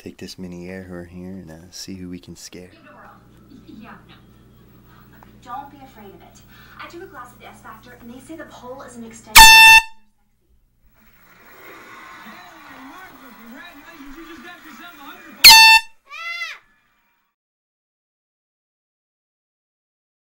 take this mini air horn here and see who we can scare. Yeah, no. Don't be afraid of it. I took a class at the S Factor, and they say the pole is an extension. Hey, Martha, congratulations, you just got yourself $100.